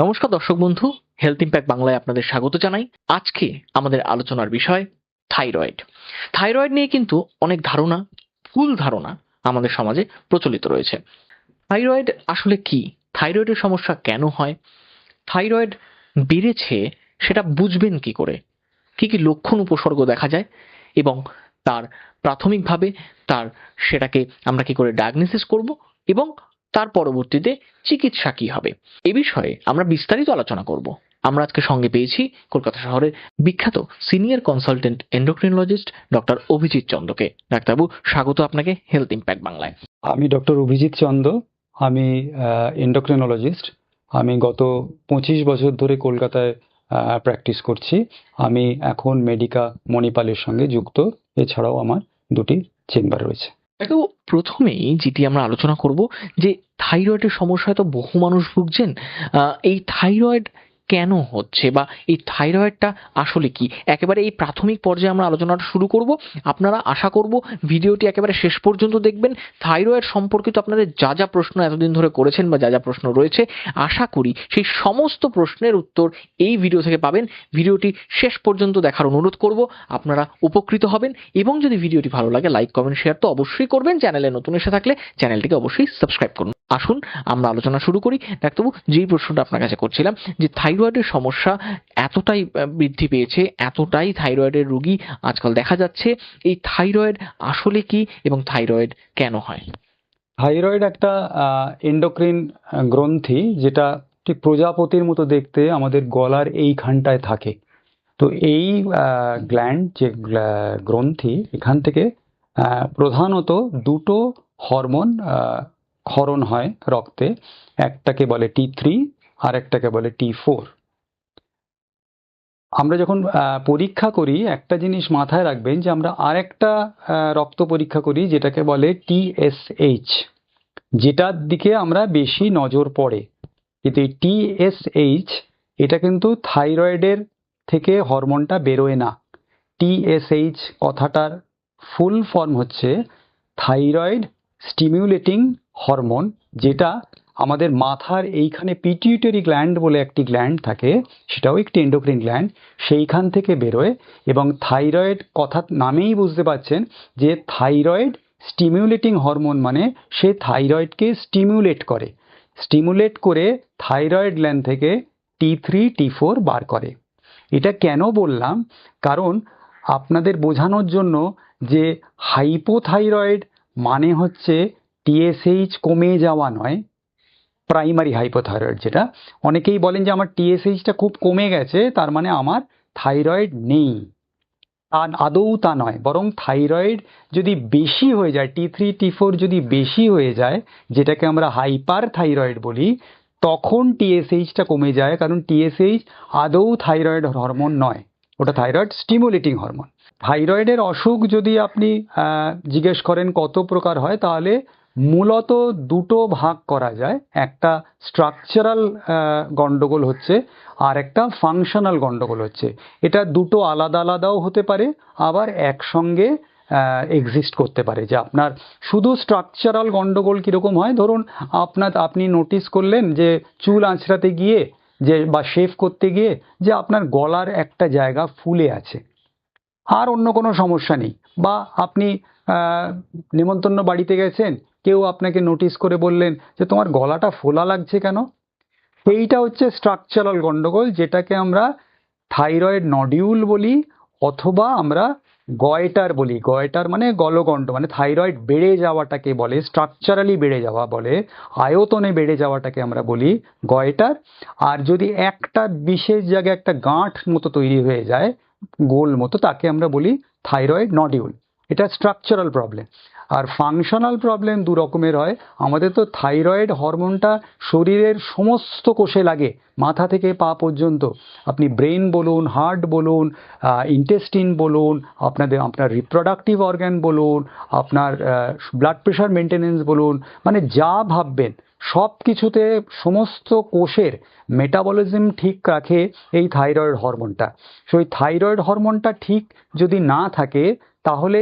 নমস্কার দর্শক বন্ধু, হেলথ ইম্প্যাক্ট বাংলায় আপনাদের স্বাগত জানাই। আজকে আমাদের আলোচনার বিষয় থাইরয়েড। থাইরয়েড নিয়ে কিন্তু অনেক ধারণা, ভুল ধারণা আমাদের সমাজে প্রচলিত রয়েছে। থাইরয়েড আসলে কি? থাইরয়েডের সমস্যা কেন হয়? থাইরয়েড বেড়েছে সেটা বুঝবেন কি করে? কি কি লক্ষণ উপসর্গ দেখা যায় এবং তার প্রাথমিকভাবে সেটাকে আমরা কি করে ডায়াগনোসিস করব এবং তার পরবর্তীতে চিকিৎসা কি হবে, এ বিষয়ে আমরা বিস্তারিত আলোচনা করব। আমরা আজকে সঙ্গে পেয়েছি কলকাতা শহরের বিখ্যাত senior consultant endocrinologist doctor Abhijit চন্দ্রকে। ডাক্তারবাবু, স্বাগত আপনাকে হেলথ ইম্প্যাক্ট বাংলায়। আমি ডক্টর অভিজিৎ চন্দ, আমি এন্ডোক্রিনোলজিস্ট। আমি গত 25 বছর ধরে কলকাতায় প্র্যাকটিস করছি। আমি এখন মেডিকা মণিপালের সঙ্গে যুক্ত। এছাড়াও আমার দুটি চেম্বার রয়েছে। ডাক্তারবাবু, প্রথমেই যেটি আমরা আলোচনা করব যে থাইরয়েডের সমস্যায় তো বহু মানুষ ভুগছেন। এই থাইরয়েড কেন হচ্ছে বা এই থাইরয়েডটা আসলে কি, একেবারে এই প্রাথমিক পর্যায়ে আমরা আলোচনাটা শুরু করব। আপনারা আশা করব ভিডিওটি একেবারে শেষ পর্যন্ত দেখবেন। থাইরয়েড সম্পর্কিত আপনাদের যা যা প্রশ্ন এতদিন ধরে করেছেন বা যা যা প্রশ্ন রয়েছে, আশা করি সেই সমস্ত প্রশ্নের উত্তর এই ভিডিও থেকে পাবেন। ভিডিওটি শেষ পর্যন্ত দেখার অনুরোধ করব, আপনারা উপকৃত হবেন। এবং যদি ভিডিওটি ভালো লাগে, লাইক কমেন্ট শেয়ার তো অবশ্যই করবেন। চ্যানেলে নতুন এসে থাকলে চ্যানেলটিকে অবশ্যই সাবস্ক্রাইব করুন। আসুন আমরা আলোচনা শুরু করি। ডাক্তারবাবু, যেই প্রশ্নটা আপনার কাছে করছিলাম যে থাইরয়েডের সমস্যা এতটাই বৃদ্ধি পেয়েছে, এতটাই থাইরয়েডের রোগী আজকাল দেখা যাচ্ছে, এই থাইরয়েড আসলে কি এবং থাইরয়েড কেন হয়? থাইরয়েড একটা এন্ডোক্রিন গ্রন্থি, যেটা ঠিক প্রজাপতির মতো দেখতে আমাদের গলার এইখানটায় থাকে। তো এই গ্ল্যান্ড যে গ্রন্থি, এখান থেকে প্রধানত দুটো হরমোন ক্ষরণ হয় রক্তে। একটাকে বলে T3 আর একটাকে বলে T4। আমরা যখন পরীক্ষা করি, একটা জিনিস মাথায় রাখবেন যে আমরা আরেকটা রক্ত পরীক্ষা করি যেটাকে বলে TSH, যেটার দিকে আমরা বেশি নজর পড়ে। কিন্তু এই TSH এটা কিন্তু থাইরয়েডের থেকে হরমোনটা বেরোয় না। TSH কথাটার ফুল ফর্ম হচ্ছে থাইরয়েড স্টিমিউলেটিং হরমোন, যেটা আমাদের মাথার এইখানে পিটিউটারি গ্ল্যান্ড বলে একটি গ্ল্যান্ড থাকে, সেটাও একটি এন্ডোক্রিন গ্ল্যান্ড, সেইখান থেকে বেরোয়। এবং থাইরয়েড কথার নামেই বুঝতে পারছেন যে থাইরয়েড স্টিমিউলেটিং হরমোন, মানে সে থাইরয়েডকে স্টিমুলেট করে থাইরয়েড গ্ল্যান্ড থেকে T3 T4 বার করে। এটা কেন বললাম, কারণ আপনাদের বোঝানোর জন্য যে হাইপোথাইরয়েড মানে হচ্ছে TSH কমে যাওয়া নয়, প্রাইমারি হাইপোথাইরয়েড যেটা। অনেকেই বলেন যে আমার TSHটা খুব কমে গেছে, তার মানে আমার থাইরয়েড নেই। আর আদৌ তা নয়, বরং থাইরয়েড যদি বেশি হয়ে যায়, T3 T4 যদি বেশি হয়ে যায়, যেটাকে আমরা হাইপার থাইরয়েড বলি, তখন TSHটা কমে যায়। কারণ TSH আদৌ থাইরয়েড হরমোন নয়, ওটা থাইরয়েড স্টিমুলেটিং হরমোন। থাইরয়েডের অসুখ যদি আপনি জিজ্ঞেস করেন কত প্রকার হয়, তাহলে মূলত দুটো ভাগ করা যায়। একটা স্ট্রাকচারাল গন্ডগোল হচ্ছে, আর একটা ফাংশনাল গন্ডগোল হচ্ছে। এটা দুটো আলাদা আলাদাও হতে পারে, আবার একসঙ্গে এক্সিস্ট করতে পারে। যে আপনার শুধু স্ট্রাকচারাল গন্ডগোল কীরকম হয়, ধরুন আপনি নোটিস করলেন যে চুল আঁচড়াতে গিয়ে বা শেভ করতে গিয়ে যে আপনার গলার একটা জায়গা ফুলে আছে, আর অন্য কোনো সমস্যা নেই। বা আপনি নেমন্তন্ন বাড়িতে গেছেন, কেউ আপনাকে নোটিস করে বললেন যে তোমার গলাটা ফোলা লাগছে কেন। এইটা হচ্ছে স্ট্রাকচারাল গন্ডগোল, যেটাকে আমরা থাইরয়েড নডিউল বলি, অথবা আমরা গয়টার বলি। গয়টার মানে গলগণ্ড, মানে থাইরয়েড বেড়ে যাওয়াটাকে বলে, স্ট্রাকচারালি বেড়ে যাওয়া বলে, আয়তনে বেড়ে যাওয়াটাকে আমরা বলি গয়টার। আর যদি একটা বিশেষ জায়গায় একটা গাঁঠ মতো তৈরি হয়ে যায়, গোল মতো, তাকে আমরা বলি থাইরয়েড নডিউল। এটা স্ট্রাকচারাল প্রবলেম। আর ফাংশনাল প্রবলেম দু রকমের হয়। আমাদের তো থাইরয়েড হরমোনটা শরীরের সমস্ত কোষে লাগে, মাথা থেকে পা পর্যন্ত। আপনি ব্রেন বলুন, হার্ট বলুন, ইন্টেস্টিন বলুন, আপনার রিপ্রোডাক্টিভ অর্গ্যান বলুন, আপনার ব্লাড প্রেশার মেনটেনেন্স বলুন, মানে যা ভাববেন সব কিছুতে সমস্ত কোষের মেটাবলিজম ঠিক রাখে এই থাইরয়েড হরমোনটা। সেই থাইরয়েড হরমোনটা ঠিক যদি না থাকে, তাহলে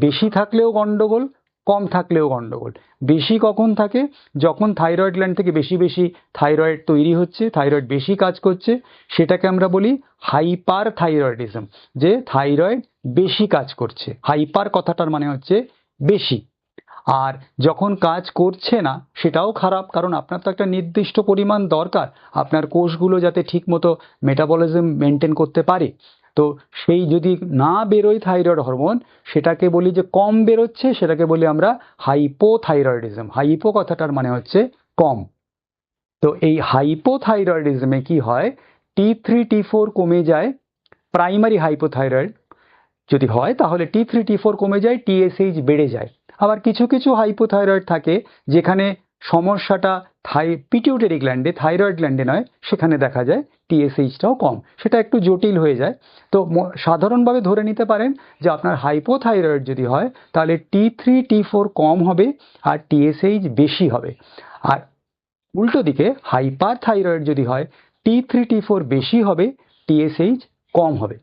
বেশি থাকলেও গন্ডগোল, কম থাকলেও গন্ডগোল। বেশি কখন থাকে? যখন থাইরয়েড গ্ল্যান্ড থেকে বেশি বেশি থাইরয়েড তৈরি হচ্ছে, থাইরয়েড বেশি কাজ করছে, সেটাকে আমরা বলি হাইপার থাইরয়েডিজম, যে থাইরয়েড বেশি কাজ করছে। হাইপার কথাটার মানে হচ্ছে বেশি। আর যখন কাজ করছে না সেটাও খারাপ, কারণ আপনার তো একটা নির্দিষ্ট পরিমাণ দরকার আপনার কোষগুলো যাতে ঠিক মতো মেটাবলিজম মেনটেন করতে পারে। তো সেই যদি না বেরোয় থাইরয়েড হরমোন, সেটাকে বলি যে কম বেরোচ্ছে, সেটাকে বলি আমরা হাইপোথাইরয়েডিজম। হাইপো কথাটার মানে হচ্ছে কম। তো এই হাইপোথাইরয়েডিজমে কি হয়, T3 T4 কমে যায়। প্রাইমারি হাইপোথাইরয়েড যদি হয় তাহলে T3 T4 কমে যায়, TSH বেড়ে যায়। আবার কিছু কিছু হাইপোথাইরয়েড থাকে যেখানে সমস্যাটা পিটিউটারি গ্ল্যান্ডে, থাইরয়েড গ্ল্যান্ডে নয়, সেখানে দেখা যায় TSHটাও কম, সেটা একটু জটিল হয়ে যায়। তো সাধারণভাবে ধরে নিতে পারেন যে আপনার হাইপোথাইরয়েড যদি হয় তাহলে T3 T4 কম হবে আর TSH বেশি হবে। আর উল্টো দিকে হাইপার থাইরয়েড যদি হয়, T3 T4 বেশি হবে, TSH কম হবে।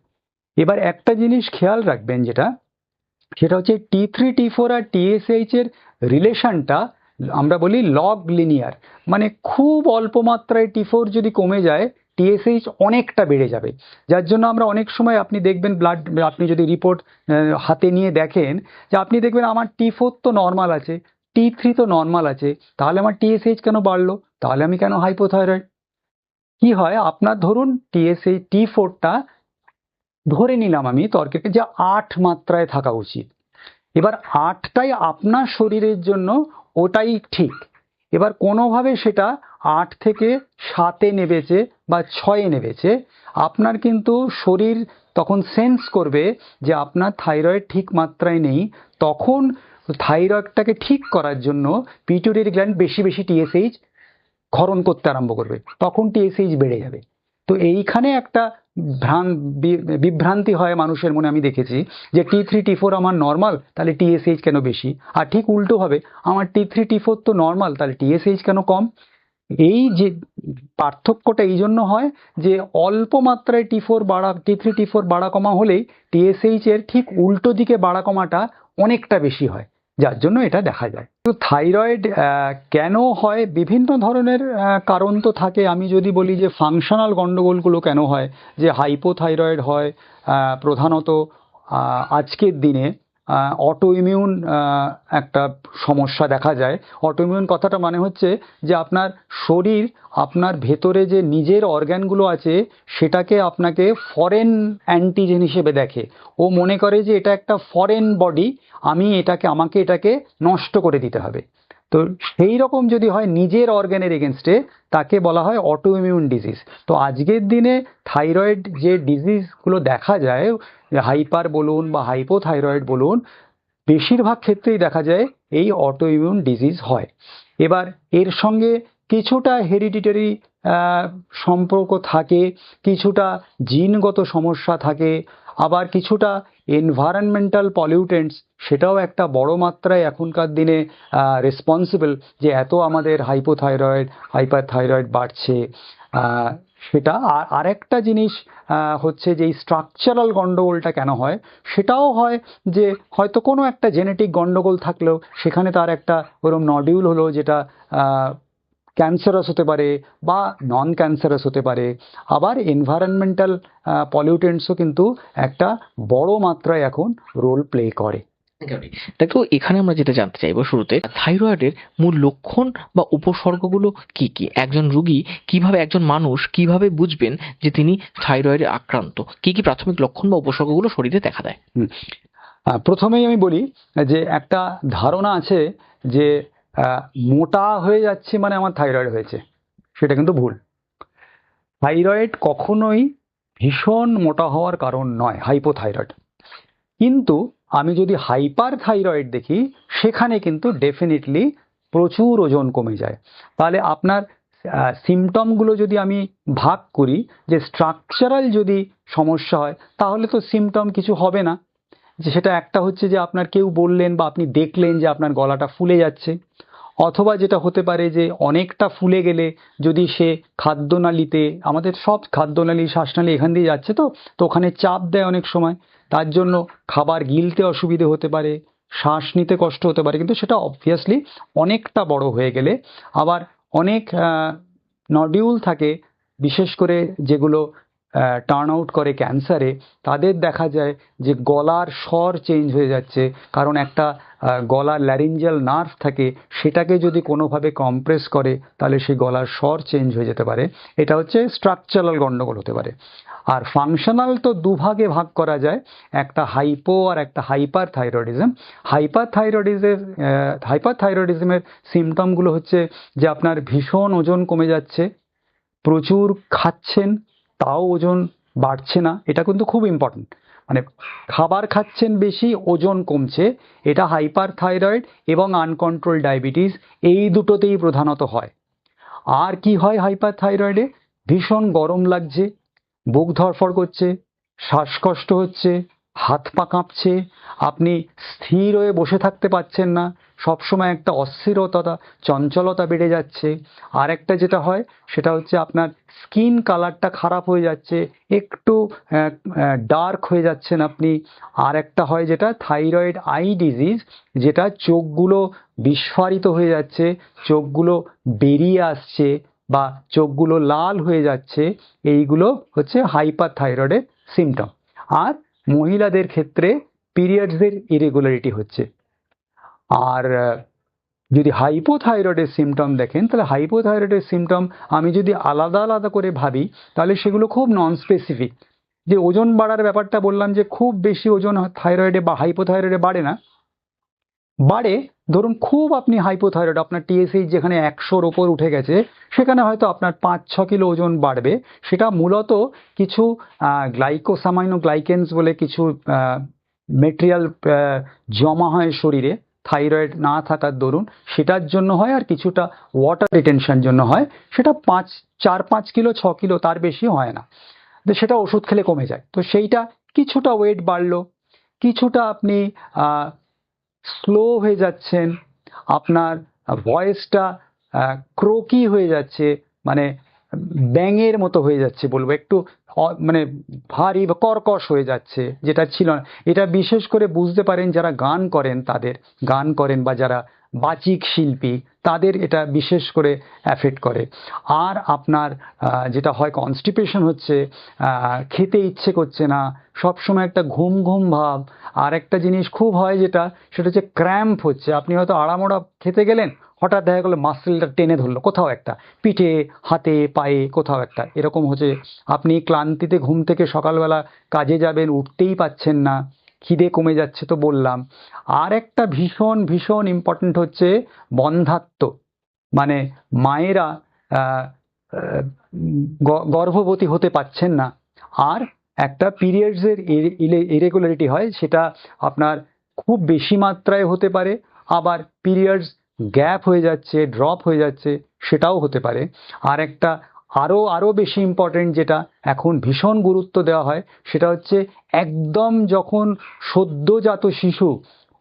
এবার একটা জিনিস খেয়াল রাখবেন, সেটা হচ্ছে T3 T4 আর TSH এর রিলেশনটা আমরা বলি লগ লিনিয়ার। মানে খুব অল্প মাত্রায় T4 যদি কমে যায়, TSH অনেকটা বেড়ে যাবে। যার জন্য আমরা অনেক সময় আপনি দেখবেন ব্লাড, আপনি যদি রিপোর্ট হাতে নিয়ে দেখেন, যে আপনি দেখবেন আমার T4 তো নর্মাল আছে, T3 তো নর্মাল আছে, তাহলে আমার TSH কেন বাড়লো? তাহলে আমি কেন হাইপোথাইরয়েড? কি হয়, আপনার ধরুন TSH T4টা ধরে নিলাম আমি তর্কে যে 8 মাত্রায় থাকা উচিত। এবার 8টাই আপনার শরীরের জন্য ওটাই ঠিক। এবার কোনোভাবে সেটা 8 থেকে 7-এ নেমেছে বা 6-এ নেমেছে, আপনার কিন্তু শরীর তখন সেন্স করবে যে আপনার থাইরয়েড ঠিক মাত্রায় নেই। তখন থাইরয়েডটাকে ঠিক করার জন্য পিটুইটারি গ্ল্যান্ড বেশি বেশি TSH ক্ষরণ করতে আরম্ভ করবে, তখন TSH বেড়ে যাবে। তো এইখানে একটা বিভ্রান্তি হয় মানুষের মনে, আমি দেখেছি যে T3 T4 আমার নর্মাল, তাহলে TSH কেন বেশি? আর ঠিক উল্টো হবে, আমার T3 T4 তো নর্মাল, তাহলে TSH কেন কম? এই যে পার্থক্যটা এই জন্য হয় যে অল্প মাত্রায় T3 T4 বাড়া কমা হলেই TSH এর ঠিক উল্টো দিকে বাড়া কমাটা অনেকটা বেশি হয়, যার জন্য এটা দেখা যায়। তো থাইরয়েড কেন হয়, বিভিন্ন ধরনের কারণ তো থাকে। আমি যদি বলি যে ফাংশনাল গন্ডগোলগুলো কেন হয়, যে হাইপোথাইরয়েড হয় প্রধানত আজকের দিনে অটো ইমিউন একটা সমস্যা দেখা যায়। অটো ইমিউন কথাটা মানে হচ্ছে যে আপনার শরীর আপনার ভেতরে যে নিজের অর্গ্যানগুলো আছে সেটাকে আপনাকে ফরেন অ্যান্টিজেন হিসেবে দেখে। ও মনে করে যে এটা একটা ফরেন বডি, আমাকে এটাকে নষ্ট করে দিতে হবে। তো সেই রকম যদি হয় নিজের অর্গ্যানের এগেনস্টে, তাকে বলা হয় অটো ইমিউন ডিজিজ। তো আজকের দিনে থাইরয়েড যে ডিজিজগুলো দেখা যায়, হাইপার বলুন বা হাইপোথাইরয়েড বলুন, বেশিরভাগ ক্ষেত্রেই দেখা যায় এই অটো ইমিউন ডিজিজ হয়। এবার এর সঙ্গে কিছুটা হেরিডিটারি সম্পর্ক থাকে, কিছুটা জিনগত সমস্যা থাকে, আবার কিছুটা এনভায়রনমেন্টাল পলিউটেন্টস, সেটাও একটা বড় মাত্রায় এখনকার দিনে রেসপন্সিবল যে এত আমাদের হাইপোথাইরয়েড হাইপারথাইরয়েড বাড়ছে। সেটা আরেকটা জিনিস হচ্ছে যে এই স্ট্রাকচারাল গন্ডগোলটা কেন হয়, সেটাও হয় যে হয়তো কোনো একটা জেনেটিক গন্ডগোল থাকলেও সেখানে তার একটা ওরকম নডিউল হলো, যেটা ক্যান্সারাস হতে পারে বা নন ক্যান্সারাস হতে পারে। আবার এনভায়রনমেন্টাল পলিউটেন্টসও কিন্তু একটা বড় মাত্রায় এখন রোল প্লে করে। দেখো, এখানে আমরা যেটা জানতে চাইবো শুরুতে, থাইরয়েডের মূল লক্ষণ বা উপসর্গগুলো কি কি? একজন রোগী কিভাবে, একজন মানুষ কিভাবে বুঝবেন যে তিনি থাইরয়েডে আক্রান্ত? কি কি প্রাথমিক লক্ষণ বা উপসর্গগুলো শরীরে দেখা দেয়? প্রথমেই আমি বলি যে একটা ধারণা আছে যে মোটা হয়ে যাচ্ছে মানে আমার থাইরয়েড হয়েছে, সেটা কিন্তু ভুল। থাইরয়েড কখনোই ভীষণ মোটা হওয়ার কারণ নয়, হাইপোথাইরয়েড। কিন্তু আমি যদি হাইপার থাইরয়েড দেখি, সেখানে কিন্তু ডেফিনেটলি প্রচুর ওজন কমে যায়। তাহলে আপনার সিমটমগুলো যদি আমি ভাগ করি, যে স্ট্রাকচারাল যদি সমস্যা হয় তাহলে তো সিমটম কিছু হবে না, যে সেটা একটা হচ্ছে যে আপনার কেউ বললেন বা আপনি দেখলেন যে আপনার গলাটা ফুলে যাচ্ছে, অথবা যেটা হতে পারে যে অনেকটা ফুলে গেলে যদি সে খাদ্যনালীতে, আমাদের সব খাদ্যনালী শ্বাসনালী এখান দিয়ে যাচ্ছে, তো ওখানে চাপ দেয় অনেক সময়, তার জন্য খাবার গিলতে অসুবিধে হতে পারে, শ্বাস নিতে কষ্ট হতে পারে, কিন্তু সেটা অবভিয়াসলি অনেকটা বড় হয়ে গেলে। আবার অনেক নডিউল থাকে, বিশেষ করে যেগুলো টার্ন আউট করে ক্যান্সারে, তাদের দেখা যায় যে গলার স্বর চেঞ্জ হয়ে যাচ্ছে, কারণ একটা গলার ল্যারিঞ্জিয়াল নার্ভ থাকে, সেটাকে যদি কোনোভাবে কম্প্রেস করে তাহলে সেই গলার স্বর চেঞ্জ হয়ে যেতে পারে। এটা হচ্ছে স্ট্রাকচারাল গন্ডগোল হতে পারে। আর ফাংশনাল তো দুভাগে ভাগ করা যায়, একটা হাইপো আর একটা হাইপার থাইরয়েডিজম। হাইপার থাইরয়েডিজমের সিমটমগুলো হচ্ছে যে আপনার ভীষণ ওজন কমে যাচ্ছে, প্রচুর খাচ্ছেন তাও ওজন বাড়ছে না, এটা কিন্তু খুব ইম্পর্টেন্ট। মানে খাবার খাচ্ছেন বেশি, ওজন কমছে, এটা হাইপার থাইরয়েড এবং আনকন্ট্রোল ডায়াবেটিস, এই দুটোতেই প্রধানত হয়। আর কি হয় হাইপার থাইরয়েডে? ভীষণ গরম লাগছে, বুক ধড়ফড় করছে, শ্বাসকষ্ট হচ্ছে, হাত পা কাঁপছে, আপনি স্থির হয়ে বসে থাকতে পারছেন না, সবসময় একটা অস্থিরতা, চঞ্চলতা বেড়ে যাচ্ছে। আর একটা যেটা হয় সেটা হচ্ছে আপনার স্কিন কালারটা খারাপ হয়ে যাচ্ছে, একটু ডার্ক হয়ে যাচ্ছেন আপনি। আর একটা হয় যেটা থাইরয়েড আই ডিজিজ, যেটা চোখগুলো বিস্ফারিত হয়ে যাচ্ছে, চোখগুলো বেরিয়ে আসছে বা চোখগুলো লাল হয়ে যাচ্ছে, এইগুলো হচ্ছে হাইপার থাইরয়েডের সিমটম। আর মহিলাদের ক্ষেত্রে পিরিয়ডসের ইরেগুলারিটি হচ্ছে। আর যদি হাইপোথাইরয়েডের সিমটম দেখেন, তাহলে হাইপোথাইরয়েডের সিমটম আমি যদি আলাদা আলাদা করে ভাবি তাহলে সেগুলো খুব নন স্পেসিফিক। যে ওজন বাড়ার ব্যাপারটা বললাম, যে খুব বেশি ওজন থাইরয়েডে বা হাইপোথাইরয়েডে বাড়ে না, বাড়ে ধরুন খুব আপনি হাইপোথাইরয়েড, আপনার টিএসএইচ যেখানে 100-র ওপর উঠে গেছে, সেখানে হয়তো আপনার 5-6 কিলো ওজন বাড়বে। সেটা মূলত কিছু গ্লাইকোসামাইনোগ্লাইকেন্স বলে কিছু মেটেরিয়াল জমা হয় শরীরে থাইরয়েড না থাকার দরুন, সেটার জন্য হয়। আর কিছুটা ওয়াটার রিটেনশন জন্য হয়, সেটা 4-5 কিলো 6 কিলো, তার বেশি হয় না। তো সেটা ওষুধ খেলে কমে যায়। তো সেইটা কিছুটা ওয়েট বাড়লো, কিছুটা আপনি স্লো হয়ে যাচ্ছেন, আপনার ভয়েসটা ক্রোকি হয়ে যাচ্ছে, মানে ব্যাঙের মতো হয়ে যাচ্ছে বলবো, একটু মানে ভারী বা কর্কশ হয়ে যাচ্ছে, যেটা ছিল না। এটা বিশেষ করে বুঝতে পারেন যারা গান করেন, তাদের গান করেন বা যারা বাচিক শিল্পী, তাদের এটা বিশেষ করে অ্যাফেক্ট করে। আর আপনার যেটা হয় কনস্টিপেশন হচ্ছে, খেতে ইচ্ছে করছে না, সবসময় একটা ঘুম ঘুম ভাব। আর একটা জিনিস খুব হয় যেটা, সেটা হচ্ছে ক্র্যাম্প হচ্ছে। আপনি হয়তো আড়ামোড়া খেতে গেলেন, হঠাৎ দেখা গেলো মাসেলটা টেনে ধরলো কোথাও একটা, পিঠে, হাতে, পায়ে, কোথাও একটা এরকম হচ্ছে। আপনি ক্লান্তিতে ঘুম থেকে সকালবেলা কাজে যাবেন, উঠতেই পাচ্ছেন না, খিদে কমে যাচ্ছে তো বললাম। আর একটা ভীষণ ভীষণ ইম্পর্ট্যান্ট হচ্ছে বন্ধ্যাত্ব, মানে মায়েরা গর্ভবতী হতে পারছেন না। আর একটা পিরিয়ডসের ইরেগুলারিটি হয়, সেটা আপনার খুব বেশি মাত্রায় হতে পারে, আবার পিরিয়ডস গ্যাপ হয়ে যাচ্ছে, ড্রপ হয়ে যাচ্ছে, সেটাও হতে পারে। আর একটা আরো বেশি ইম্পর্টেন্ট, যেটা এখন ভীষণ গুরুত্ব দেওয়া হয়, সেটা হচ্ছে একদম যখন সদ্যজাত শিশু,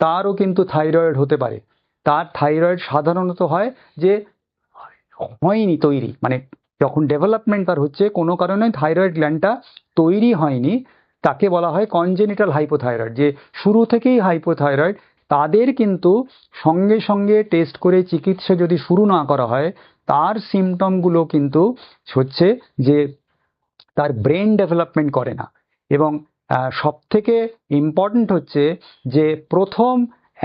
তারও কিন্তু থাইরয়েড হতে পারে। তার থাইরয়েড সাধারণত হয় যে হয়নি তৈরি, মানে যখন ডেভেলপমেন্ট তার হচ্ছে, কোনো কারণে থাইরয়েড গ্ল্যান্ডটা তৈরি হয়নি, তাকে বলা হয় কনজেনিটাল হাইপোথাইরয়েড। যে শুরু থেকেই হাইপোথাইরয়েড, তাদের কিন্তু সঙ্গে সঙ্গে টেস্ট করে চিকিৎসা যদি শুরু না করা হয়, তার সিমটমগুলো কিন্তু হচ্ছে যে তার ব্রেন ডেভেলপমেন্ট করে না। এবং সব থেকে ইম্পর্ট্যান্ট হচ্ছে যে প্রথম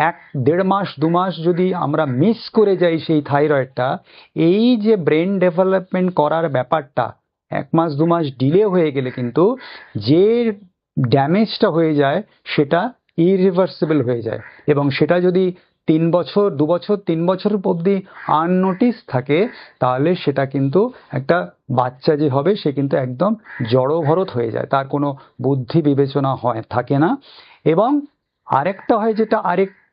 1-1.5 মাস 2 মাস যদি আমরা মিস করে যাই সেই থাইরয়েডটা, এই যে ব্রেন ডেভেলপমেন্ট করার ব্যাপারটা 1 মাস 2 মাস ডিলে হয়ে গেলে কিন্তু যে ড্যামেজটা হয়ে যায় সেটা ইরিভার্সিবল হয়ে যায়। এবং সেটা যদি 3 বছর 2 বছর 3 বছর অবধি আননোটিস থাকে, তাহলে সেটা কিন্তু একটা বাচ্চা যে হবে সে কিন্তু একদম জড়ভরত হয়ে যায়, তার কোনো বুদ্ধি বিবেচনা থাকে না। এবং আরেকটা হয় যেটা,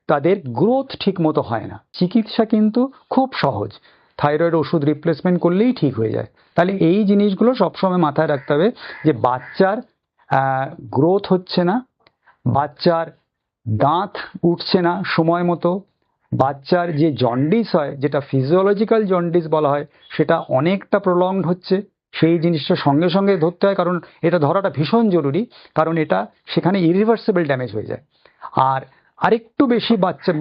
তাদের গ্রোথ ঠিক মতো হয় না। চিকিৎসা কিন্তু খুব সহজ, থাইরয়েড ওষুধ রিপ্লেসমেন্ট করলেই ঠিক হয়ে যায়। তাহলে এই জিনিসগুলো সবসময় মাথায় রাখতে হবে, যে বাচ্চার গ্রোথ হচ্ছে না, বাচ্চার দাঁত উঠছে না সময় মতো, বাচ্চার যে জন্ডিস হয়, যেটা ফিজিওলজিক্যাল জন্ডিস বলা হয়, সেটা অনেকটা প্রলংড হচ্ছে। সেই জিনিসটা সঙ্গে সঙ্গে ধরতে হয়, কারণ এটা ধরাটা ভীষণ জরুরি, কারণ এটা সেখানে ইরিভার্সিবল ড্যামেজ হয়ে যায়। আর আরেকটু বেশি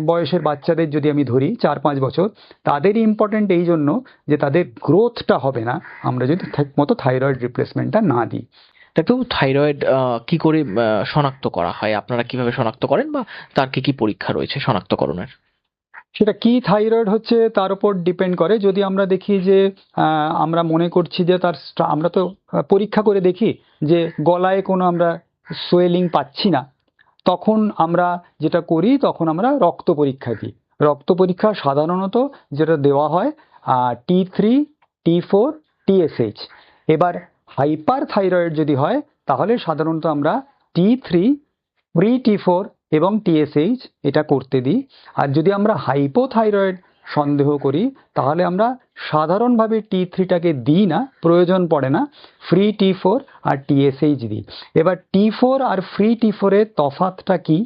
বয়সের বাচ্চাদের যদি আমি ধরি 4-5 বছর, তাদের ইম্পর্টেন্ট এই জন্য যে তাদের গ্রোথটা হবে না আমরা যদি ঠিকমতো থাইরয়েড রিপ্লেসমেন্টটা না দিই। ডাক্তারবাবু, থাইরয়েড কি করে শনাক্ত করা হয়? আপনারা কিভাবে শনাক্ত করেন, বা তার কি কি পরীক্ষা রয়েছে শনাক্তকরণের? সেটা কি থাইরয়েড হচ্ছে তার উপর ডিপেন্ড করে। যদি আমরা দেখি যে আমরা মনে করছি যে আমরা তো পরীক্ষা করে দেখি যে গলায় কোনো আমরা সোয়েলিং পাচ্ছি না, তখন আমরা যেটা করি, তখন আমরা রক্ত পরীক্ষা দিই। রক্ত পরীক্ষা সাধারণত যেটা দেওয়া হয় T3, T4, TSH। এবার হাইপার থাইরয়েড যদি হয় তাহলে সাধারণত আমরা T3, T4 এবং TSH এটা করতে দিই। আর যদি আমরা হাইপোথাইরয়েড সন্দেহ করি তাহলে আমরা সাধারণভাবে T3টাকে দিই না, প্রয়োজন পড়ে না, T4 আর TSH দিই। এবার T4 আর T4 এর তফাৎটা কি?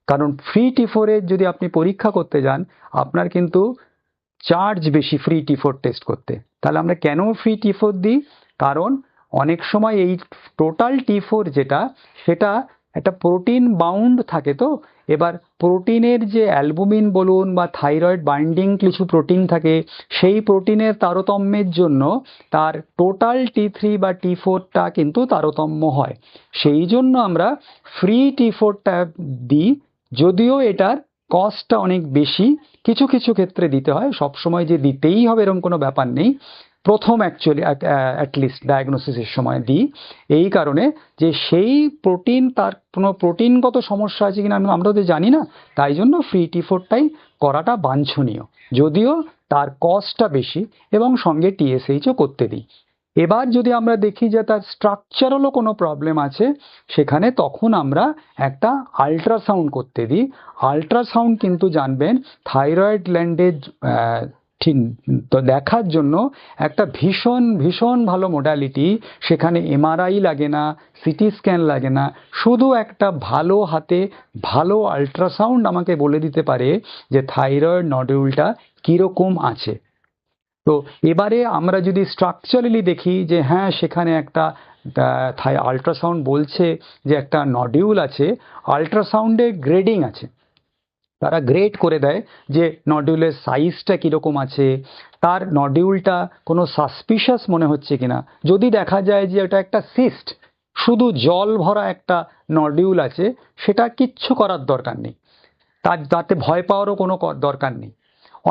কারণ T4 এর যদি আপনি পরীক্ষা করতে যান আপনার কিন্তু চার্জ বেশি T4 টেস্ট করতে। তাহলে আমরা কেন T4 দিই? কারণ অনেক সময় এই টোটাল T4 যেটা, সেটা একটা প্রোটিন বাউন্ড থাকে। তো এবার প্রোটিনের যে অ্যালবুমিন বলুন বা থাইরয়েড বাইন্ডিং কিছু প্রোটিন থাকে, সেই প্রোটিনের তারতম্যের জন্য তার টোটাল T3 বা T4টা কিন্তু তারতম্য হয়। সেই জন্য আমরা T4টা দিই, যদিও এটার কস্টটা অনেক বেশি। কিছু কিছু ক্ষেত্রে দিতে হয়, সবসময় যে দিতেই হবে এরকম কোনো ব্যাপার নেই। প্রথম অ্যাকচুয়ালি অ্যাটলিস্ট ডায়াগনোসিসের সময় দিই এই কারণে যে সেই প্রোটিন, তার কোনো প্রোটিনগত সমস্যা আছে কিনা আমরা তো জানি না, তাই জন্য T4টাই করাটা বাঞ্ছনীয়, যদিও তার কস্টটা বেশি, এবং সঙ্গে TSHও করতে দিই। এবার যদি আমরা দেখি যে তার স্ট্রাকচারালও কোনো প্রবলেম আছে সেখানে, তখন আমরা একটা আল্ট্রাসাউন্ড করতে দিই। আল্ট্রাসাউন্ড কিন্তু জানবেন থাইরয়েড গ্ল্যান্ডের ঠিক তো দেখার জন্য একটা ভীষণ ভীষণ ভালো মডালিটি। সেখানে MRI লাগে না, সিটি স্ক্যান লাগে না, শুধু একটা ভালো হাতে ভালো আল্ট্রাসাউন্ড আমাকে বলে দিতে পারে যে থাইরয়েড নডিউলটা কীরকম আছে। তো এবারে আমরা যদি স্ট্রাকচারালি দেখি যে হ্যাঁ সেখানে একটা আল্ট্রাসাউন্ড বলছে যে একটা নডিউল আছে, আল্ট্রাসাউন্ডে গ্রেডিং আছে, তারা গ্রেড করে দেয় যে নডিউলের সাইজটা কীরকম আছে, তার নডিউলটা কোনো সাসপিশাস মনে হচ্ছে কিনা। যদি দেখা যায় যে এটা একটা সিস্ট, শুধু জল ভরা একটা নডিউল আছে, সেটা কিচ্ছু করার দরকার নেই, তাতে ভয় পাওয়ারও কোনো দরকার নেই।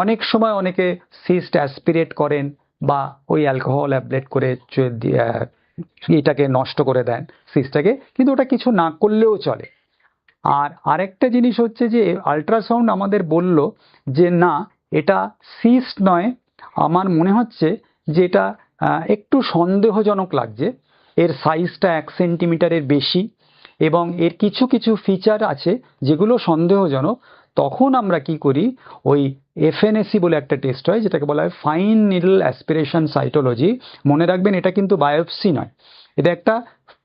অনেক সময় অনেকে সিস্ট অ্যাসপিরেট করেন বা ওই অ্যালকোহল অ্যাপ্লেট করে এটাকে নষ্ট করে দেন সিস্টটাকে, কিন্তু ওটা কিছু না করলেও চলে। আর আরেকটা জিনিস হচ্ছে যে আল্ট্রাসাউন্ড আমাদের বলল যে না এটা সিস্ট নয়, আমার মনে হচ্ছে যে এটা একটু সন্দেহজনক লাগছে, এর সাইজটা 1 সেন্টিমিটারের বেশি এবং এর কিছু কিছু ফিচার আছে যেগুলো সন্দেহজনক। তখন আমরা কি করি, ওই FNAC বলে একটা টেস্ট হয় যেটাকে বলা হয় ফাইন নিডল অ্যাসপিরেশন সাইটোলজি। মনে রাখবেন এটা কিন্তু বায়োপসি নয়, এটা একটা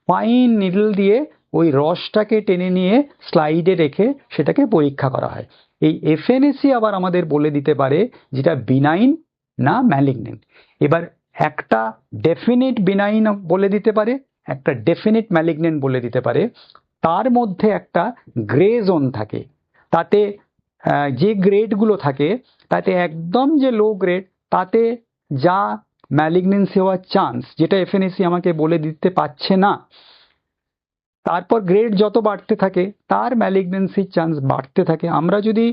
ফাইন নিডল দিয়ে ওই রসটাকে টেনে নিয়ে স্লাইডে রেখে সেটাকে পরীক্ষা করা হয়। এই FNAC আবার আমাদের বলে দিতে পারে যেটা বিনাইন না ম্যালিগনেন্ট। এবার একটা ডেফিনিট বিনাইন বলে দিতে পারে, একটা ডেফিনিট ম্যালিগনেন্ট বলে দিতে পারে। তার মধ্যে একটা গ্রে জোন থাকে, তাতে যে গ্রেডগুলো থাকে তাতে একদম যে লো গ্রেড, তাতে যা ম্যালিগনেন্সি হওয়ার চান্স, যেটা FNAC আমাকে বলে দিতে পারছে না, তারপর গ্রেড যত বাড়তে থাকে তার ম্যালিগনেন্সির চান্স বাড়তে থাকে। আমরা যদি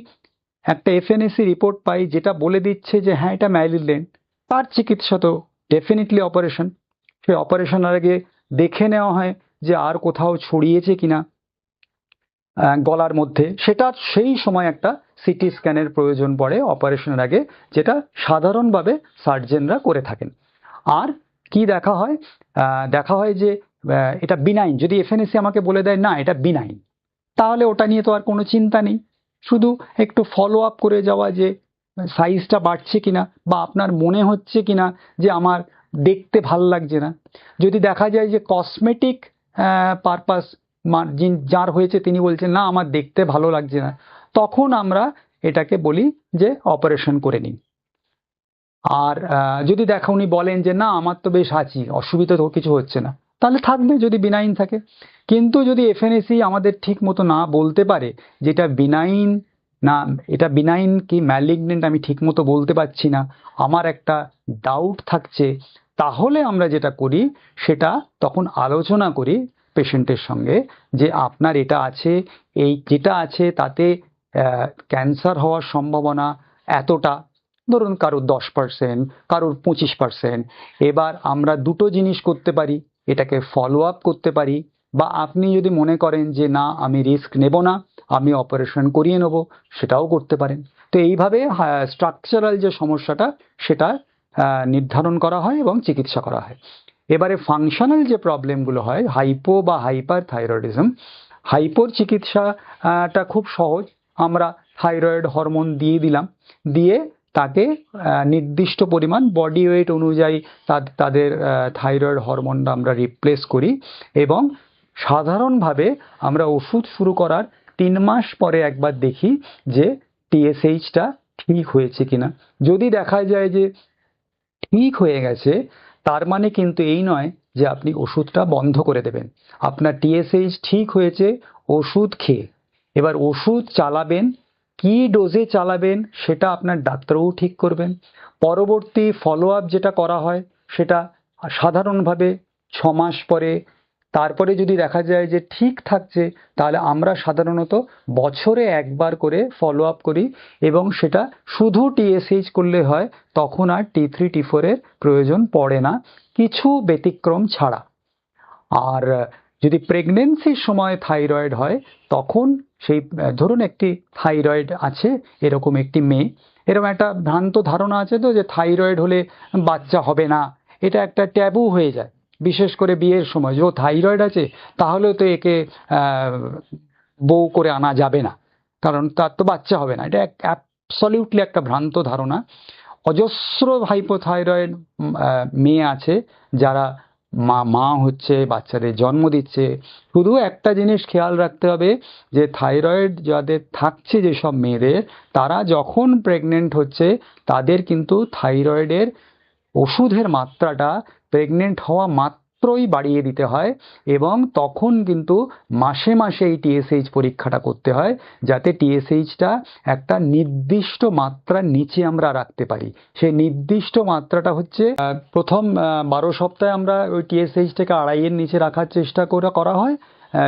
একটা FNAC রিপোর্ট পাই যেটা বলে দিচ্ছে যে হ্যাঁ এটা ম্যালিগনেন্ট, তার চিকিৎসা তো ডেফিনেটলি অপারেশন। সেই অপারেশনের আগে দেখে নেওয়া হয় যে আর কোথাও ছড়িয়েছে কিনা গলার মধ্যে, সেটা সেই সময় একটা সিটি স্ক্যানের প্রয়োজন পড়ে অপারেশনের আগে, যেটা সাধারণভাবে সার্জেনরা করে থাকেন। আর কি দেখা হয়, দেখা হয় যে এটা বিনাইন। যদি FNAC আমাকে বলে দেয় না এটা বিনাইন, তাহলে ওটা নিয়ে তো আর কোনো চিন্তা নেই, শুধু একটু ফলো আপ করে যাওয়া যে সাইজটা বাড়ছে কিনা বা আপনার মনে হচ্ছে কিনা যে আমার দেখতে ভাল লাগছে না। যদি দেখা যায় যে কসমেটিক পারপাস যার হয়েছে তিনি বলছেন না আমার দেখতে ভালো লাগছে না, তখন আমরা এটাকে বলি যে অপারেশন করে নিন। আর যদি দেখা উনি বলেন যে না আমার তো বেশ আছি, অসুবিধা তো কিছু হচ্ছে না, তাহলে থাকবে যদি বিনাইন থাকে। কিন্তু যদি FNAC আমাদের ঠিক মতো না বলতে পারে যেটা বিনাইন না এটা বিনাইন কি ম্যালিগনেন্ট আমি ঠিকমতো বলতে পারছি না, আমার একটা ডাউট থাকছে, তাহলে আমরা যেটা করি সেটা তখন আলোচনা করি পেশেন্টের সঙ্গে যে আপনার এটা আছে, এই যেটা আছে তাতে ক্যান্সার হওয়ার সম্ভাবনা এতটা, ধরুন কারোর 10%, কারোর 25%। এবার আমরা দুটো জিনিস করতে পারি, এটাকে ফলো আপ করতে পারি, বা আপনি যদি মনে করেন যে না আমি রিস্ক নেব না, আমি অপারেশন করিয়ে নেব, সেটাও করতে পারেন। তো এইভাবে স্ট্রাকচারাল যে সমস্যাটা সেটা নির্ধারণ করা হয় এবং চিকিৎসা করা হয়। এবারে ফাংশনাল যে প্রবলেমগুলো হয়, হাইপো বা হাইপার থাইরয়েডিজম, হাইপোর চিকিৎসাটা খুব সহজ। আমরা থাইরয়েড হরমোন দিয়ে দিলাম, দিয়ে তাকে নির্দিষ্ট পরিমাণ বডি ওয়েট অনুযায়ী তাদের থাইরয়েড হরমোনটা আমরা রিপ্লেস করি, এবং সাধারণভাবে আমরা ওষুধ শুরু করার 3 মাস পরে একবার দেখি যে টিএসএইচটা ঠিক হয়েছে কিনা। যদি দেখা যায় যে ঠিক হয়ে গেছে, তার মানে কিন্তু এই নয় যে আপনি ওষুধটা বন্ধ করে দেবেন। আপনার টিএসএইচ ঠিক হয়েছে ওষুধ খেয়ে। এবার ওষুধ চালাবেন, কি ডোজে চালাবেন সেটা আপনার ডাক্তারবাবু ঠিক করবেন। পরবর্তী ফলো আপ যেটা করা হয় সেটা সাধারণভাবে 6 মাস পরে। তারপরে যদি দেখা যায় যে ঠিক থাকছে, তাহলে আমরা সাধারণত বছরে একবার করে ফলো আপ করি, এবং সেটা শুধু টিএসএইচ করলে হয়, তখন আর T3 T4 এর প্রয়োজন পড়ে না, কিছু ব্যতিক্রম ছাড়া। আর যদি প্রেগনেন্সির সময় থাইরয়েড হয়, তখন সেই ধরুন একটি থাইরয়েড আছে এরকম একটি মেয়ে, এরকম একটা ভ্রান্ত ধারণা আছে তো যে থাইরয়েড হলে বাচ্চা হবে না, এটা একটা ট্যাবু হয়ে যায়, বিশেষ করে বিয়ের সময় যে ও থাইরয়েড আছে তাহলে তো একে বউ করে আনা যাবে না, কারণ তার তো বাচ্চা হবে না। এটা অ্যাবসলিউটলি একটা ভ্রান্ত ধারণা। অজস্র হাইপোথাইরয়েড মেয়ে আছে যারা মা হচ্ছে, বাচ্চাদের জন্ম দিচ্ছে। শুধু একটা জিনিস খেয়াল রাখতে হবে যে থাইরয়েড যাদের থাকছে, যেসব মেয়েদের, তারা যখন প্রেগনেন্ট হচ্ছে তাদের কিন্তু থাইরয়েডের ওষুধের মাত্রাটা প্রেগনেন্ট হওয়া মাত্রই বাড়িয়ে দিতে হয়, এবং তখন কিন্তু মাসে মাসে এই টিএসএইচ পরীক্ষাটা করতে হয়, যাতে টিএসএইচটা একটা নির্দিষ্ট মাত্রার নিচে আমরা রাখতে পারি। সেই নির্দিষ্ট মাত্রাটা হচ্ছে প্রথম 12 সপ্তাহে আমরা ওই টিএসএইচটাকে 2.5-এর নিচে রাখার চেষ্টা করা হয়,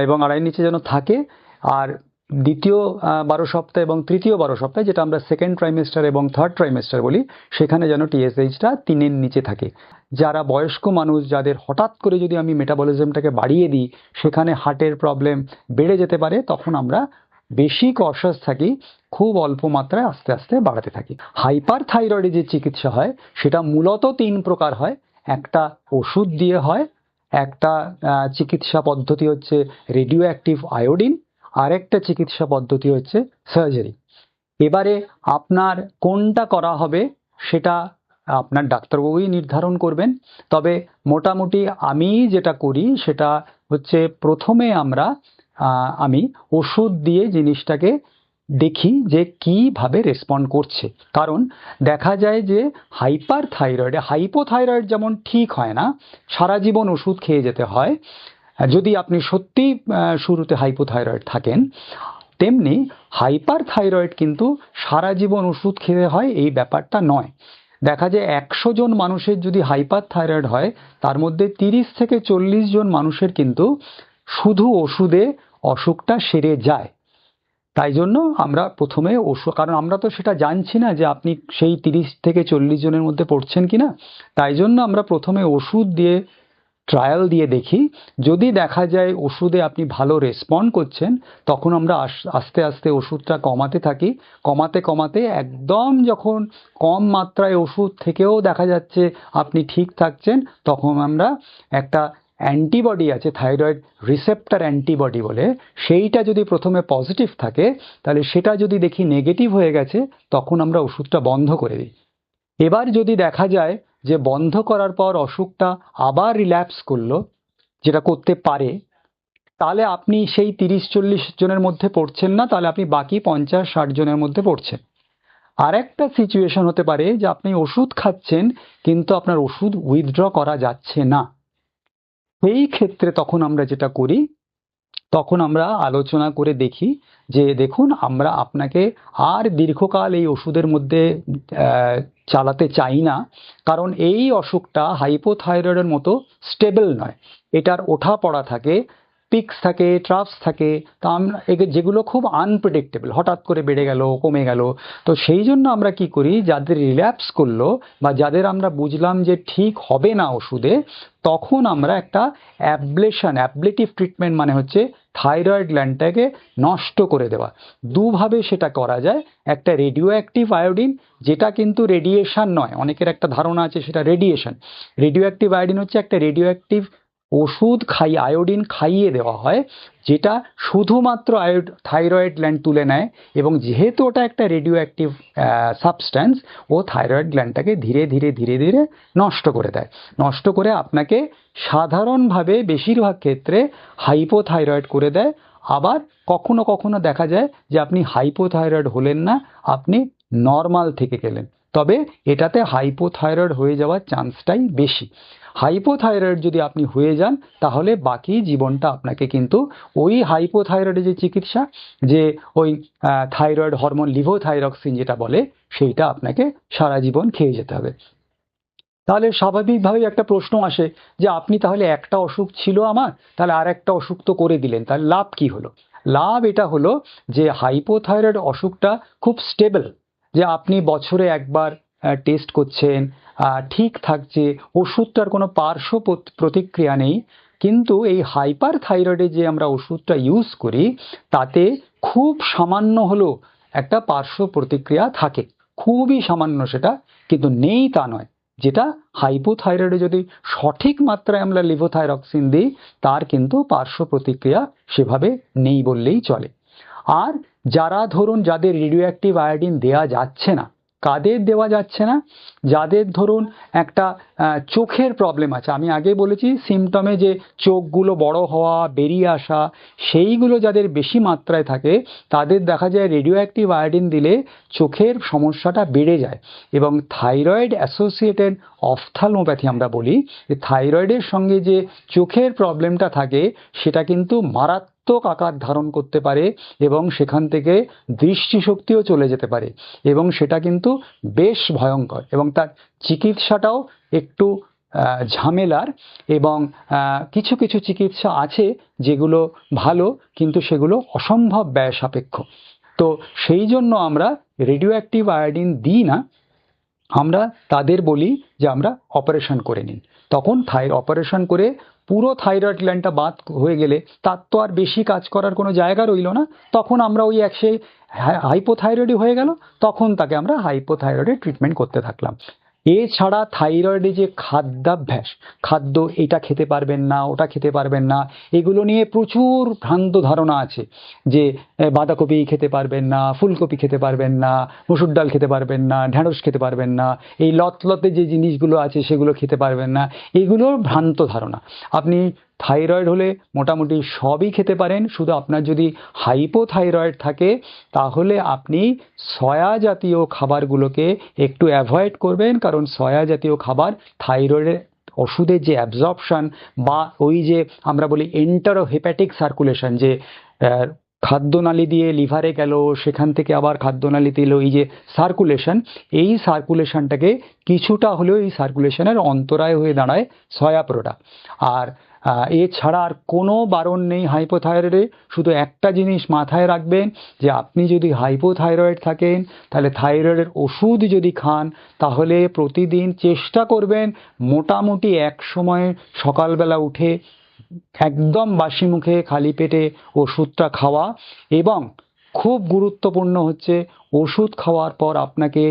এবং 2.5-এর নিচে যেন থাকে। আর দ্বিতীয় 12 সপ্তাহ এবং তৃতীয় 12 সপ্তাহে, যেটা আমরা সেকেন্ড ট্রাইমেস্টার এবং থার্ড ট্রাইমেস্টার বলি, সেখানে যেন টিএসএইচটা 3-এর নিচে থাকে। যারা বয়স্ক মানুষ, যাদের হঠাৎ করে যদি আমি মেটাবলিজমটাকে বাড়িয়ে দিই, সেখানে হার্টের প্রবলেম বেড়ে যেতে পারে, তখন আমরা বেশি কশাস থাকি, খুব অল্প মাত্রায় আস্তে আস্তে বাড়াতে থাকি। হাইপার থাইরয়েডে যে চিকিৎসা হয় সেটা মূলত 3 প্রকার হয়। একটা ওষুধ দিয়ে হয়, একটা চিকিৎসা পদ্ধতি হচ্ছে রেডিও অ্যাক্টিভ আয়োডিন, আরেকটা চিকিৎসা পদ্ধতি হচ্ছে সার্জারি। এবারে আপনার কোনটা করা হবে সেটা আপনার ডাক্তারবাবুই নির্ধারণ করবেন। তবে মোটামুটি আমি যেটা করি সেটা হচ্ছে প্রথমে আমি ওষুধ দিয়ে জিনিসটাকে দেখি যে কিভাবে রেসপন্ড করছে। কারণ দেখা যায় যে হাইপার থাইরয়েডে, হাইপোথাইরয়েড যেমন ঠিক হয় না, সারা জীবন ওষুধ খেয়ে যেতে হয় যদি আপনি সত্যি শুরুতে হাইপোথাইরয়েড থাকেন, তেমনি হাইপার থাইরয়েড কিন্তু সারা জীবন ওষুধ খেতে হয় এই ব্যাপারটা নয়। দেখা যায় 100 জন মানুষের যদি হাইপার থাইরয়েড হয়, তার মধ্যে 30 থেকে 40 জন মানুষের কিন্তু শুধু ওষুধে অসুখটা সেরে যায়। তাই জন্য আমরা প্রথমে ওষুধ, কারণ আমরা তো সেটা জানছি না যে আপনি সেই 30 থেকে 40 জনের মধ্যে পড়ছেন কিনা, তাই জন্য আমরা প্রথমে ওষুধ দিয়ে ট্রায়াল দিয়ে দেখি। যদি দেখা যায় ওষুধে আপনি ভালো রেসপন্ড করছেন, তখন আমরা আস্তে আস্তে ওষুধটা কমাতে থাকি। কমাতে কমাতে একদম যখন কম মাত্রায় ওষুধ থেকেও দেখা যাচ্ছে আপনি ঠিক থাকছেন, তখন আমরা একটা অ্যান্টিবডি আছে, থাইরয়েড রিসেপ্টর অ্যান্টিবডি বলে, সেইটা যদি প্রথমে পজিটিভ থাকে, তাহলে সেটা যদি দেখি নেগেটিভ হয়ে গেছে, তখন আমরা ওষুধটা বন্ধ করে দিই। এবার যদি দেখা যায় যে বন্ধ করার পর অসুখটা আবার রিল্যাপস করলো, যেটা করতে পারে, তাহলে আপনি সেই 30-40 জনের মধ্যে পড়ছেন না, তাহলে আপনি বাকি 50-60 জনের মধ্যে পড়ছেন। আর একটা সিচুয়েশন হতে পারে যে আপনি ওষুধ খাচ্ছেন কিন্তু আপনার ওষুধ উইথড্র করা যাচ্ছে না। এই ক্ষেত্রে তখন আমরা যেটা করি, তখন আমরা আলোচনা করে দেখি যে দেখুন আমরা আপনাকে আর দীর্ঘকাল এই ওষুধের মধ্যে চালাতে চাই না, কারণ এই অসুখটা হাইপোথাইরয়েডের মতো স্টেবল নয়, এটার ওঠা পড়া থাকে, পিকস থাকে, ট্রাফস থাকে, তা আমরা যেগুলো খুব আনপ্রেডিক্টেবল, হঠাৎ করে বেড়ে গেল কমে গেল। তো সেই জন্য আমরা কি করি, যাদের রিল্যাপস করলো বা যাদের আমরা বুঝলাম যে ঠিক হবে না ওষুধে, তখন আমরা একটা অ্যাবলেটিভ ট্রিটমেন্ট, মানে হচ্ছে থাইরয়েড গ্ল্যান্ডটাকে নষ্ট করে দেওয়া। দুভাবে সেটা করা যায়, একটা রেডিও অ্যাক্টিভ আয়োডিন, যেটা কিন্তু রেডিয়েশন নয়, অনেকের একটা ধারণা আছে সেটা রেডিয়েশন। রেডিও অ্যাক্টিভ আয়োডিন হচ্ছে একটা রেডিও অ্যাক্টিভ ওষুধ, আয়োডিন খাইয়ে দেওয়া হয়, যেটা শুধুমাত্র থাইরয়েড গ্ল্যান্ড তুলে নেয়, এবং যেহেতু ওটা একটা রেডিও অ্যাক্টিভ সাবস্ট্যান্স, ও থাইরয়েড গ্ল্যান্ডটাকে ধীরে ধীরে ধীরে ধীরে নষ্ট করে দেয়। নষ্ট করে আপনাকে সাধারণভাবে বেশিরভাগ ক্ষেত্রে হাইপোথাইরয়েড করে দেয়। আবার কখনো কখনো দেখা যায় যে আপনি হাইপোথাইরয়েড হলেন না, আপনি নর্মাল থেকে গেলেন, তবে এটাতে হাইপোথাইরয়েড হয়ে যাওয়ার চান্সটাই বেশি। হাইপোথাইরয়েড যদি আপনি হয়ে যান, তাহলে বাকি জীবনটা আপনাকে কিন্তু ওই হাইপোথাইরয়েডের যে চিকিৎসা, যে ওই থাইরয়েড হরমোন লিভোথাইরক্সিন যেটা বলে, সেইটা আপনাকে সারা জীবন খেয়ে যেতে হবে। তাহলে স্বাভাবিকভাবেই একটা প্রশ্ন আসে যে আপনি তাহলে একটা অসুখ ছিল আমার, তাহলে আর একটা অসুখ তো করে দিলেন, তাহলে লাভ কি হলো? লাভ এটা হলো যে হাইপোথাইরয়েড অসুখটা খুব স্টেবল, যে আপনি বছরে একবার টেস্ট করছেন, ঠিক থাকছে, ওষুধটার কোনো পার্শ্ব প্রতিক্রিয়া নেই। কিন্তু এই হাইপার থাইরয়েডে যে আমরা ওষুধটা ইউজ করি, তাতে খুব সামান্য হলেও একটা পার্শ্ব প্রতিক্রিয়া থাকে, খুবই সামান্য সেটা, কিন্তু নেই তা নয়। যেটা হাইপোথাইরয়েডে যদি সঠিক মাত্রায় আমরা লিভোথাইরক্সিন দিই, তার কিন্তু পার্শ্ব প্রতিক্রিয়া সেভাবে নেই বললেই চলে। আর যারা ধরুন যাদের রেডিও অ্যাক্টিভ আয়োডিন দেওয়া যাচ্ছে না, কাদের দেওয়া যাচ্ছে না? যাদের ধরুন একটা চোখের প্রবলেম আছে, আমি আগে বলেছি সিমটমে যে চোখগুলো বড় হওয়া, বেরিয়ে আসা, সেইগুলো যাদের বেশি মাত্রায় থাকে, তাদের দেখা যায় রেডিও অ্যাক্টিভ আয়োডিন দিলে চোখের সমস্যাটা বেড়ে যায়। এবং থাইরয়েড অ্যাসোসিয়েটেড অফথালমোপ্যাথি আমরা বলি, যে থাইরয়েডের সঙ্গে যে চোখের প্রবলেমটা থাকে, সেটা কিন্তু মারাত্মক আকার ধারণ করতে পারে, এবং সেখান থেকে দৃষ্টিশক্তিও চলে যেতে পারে, এবং সেটা কিন্তু বেশ ভয়ঙ্কর, এবং তার চিকিৎসাটাও একটু ঝামেলার। এবং কিছু কিছু চিকিৎসা আছে যেগুলো ভালো, কিন্তু সেগুলো অসম্ভব ব্যয় সাপেক্ষ। তো সেই জন্য আমরা রেডিও অ্যাক্টিভ আয়োডিন দিই না, আমরা তাদের বলি যে আমরা অপারেশন করে নিন। তখন অপারেশন করে পুরো থাইরয়েড গ্ল্যান্ডটা বাদ হয়ে গেলে তার তো আর বেশি কাজ করার কোনো জায়গা রইল না, তখন আমরা ওই হাইপোথাইরয়েডই হয়ে গেল, তখন তাকে আমরা হাইপোথাইরয়েডের ট্রিটমেন্ট করতে থাকলাম। এছাড়া থাইরয়েডে যে খাদ্যাভ্যাস, খাদ্য এটা খেতে পারবেন না, ওটা খেতে পারবেন না, এগুলো নিয়ে প্রচুর ভ্রান্ত ধারণা আছে, যে বাঁধাকপি খেতে পারবেন না, ফুলকপি খেতে পারবেন না, মসুর ডাল খেতে পারবেন না, ঢ্যাঁড়স খেতে পারবেন না, এই লতলতে যে জিনিসগুলো আছে সেগুলো খেতে পারবেন না, এগুলোর ভ্রান্ত ধারণা। আপনি থাইরয়েড হলে মোটামুটি সবই খেতে পারেন, শুধু আপনার যদি হাইপোথাইরয়েড থাকে, তাহলে আপনি সয়া জাতীয় খাবারগুলোকে একটু অ্যাভয়েড করবেন, কারণ সয়া জাতীয় খাবার থাইরয়েডের ওষুধের যে অ্যাবজর্পশন, বা ওই যে আমরা বলি এন্টারোহেপাটিক সার্কুলেশন, যে খাদ্যনালী দিয়ে লিভারে গেল, সেখান থেকে আবার খাদ্যনালীতে এলো, এই যে সার্কুলেশন, এই সার্কুলেশনটাকে কিছুটা হলেও এই সার্কুলেশনের অন্তরায় হয়ে দাঁড়ায় সয়া প্রোডাক্ট। আর এছাড়া আর কোনো বারণ নেই হাইপোথাইরয়েডে। শুধু একটা জিনিস মাথায় রাখবেন, যে আপনি যদি হাইপোথাইরয়েড থাকেন, তাহলে থাইরয়েডের ওষুধ যদি খান, তাহলে প্রতিদিন চেষ্টা করবেন মোটামুটি এক সময় সকালবেলা উঠে একদম বাসি মুখে খালি পেটে ওষুধটা খাওয়া। এবং খুব গুরুত্বপূর্ণ হচ্ছে, ওষুধ খাওয়ার পর আপনাকে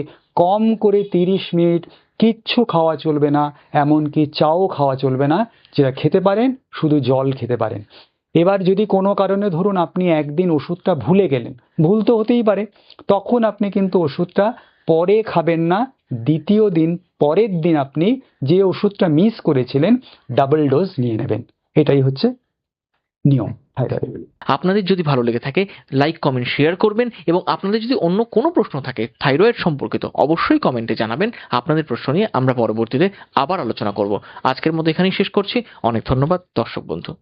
কম করে 30 মিনিট কিচ্ছু খাওয়া চলবে না, এমনকি চাও খাওয়া চলবে না, যেটা খেতে পারেন শুধু জল খেতে পারেন। এবার যদি কোনো কারণে ধরুন আপনি একদিন ওষুধটা ভুলে গেলেন, ভুল তো হতেই পারে, তখন আপনি কিন্তু ওষুধটা পরে খাবেন না, দ্বিতীয় দিন পরের দিন আপনি যে ওষুধটা মিস করেছিলেন ডাবল ডোজ নিয়ে নেবেন। এটাই হচ্ছে নিয়ম থাইরয়েড। আপনাদের যদি ভালো লেগে থাকে লাইক, কমেন্ট, শেয়ার করবেন, এবং আপনাদের যদি অন্য কোনো প্রশ্ন থাকে থাইরয়েড সম্পর্কিত, অবশ্যই কমেন্টে জানাবেন। আপনাদের প্রশ্ন নিয়ে আমরা পরবর্তীতে আবার আলোচনা করব। আজকের মতো এখানেই শেষ করছি। অনেক ধন্যবাদ দর্শক বন্ধু।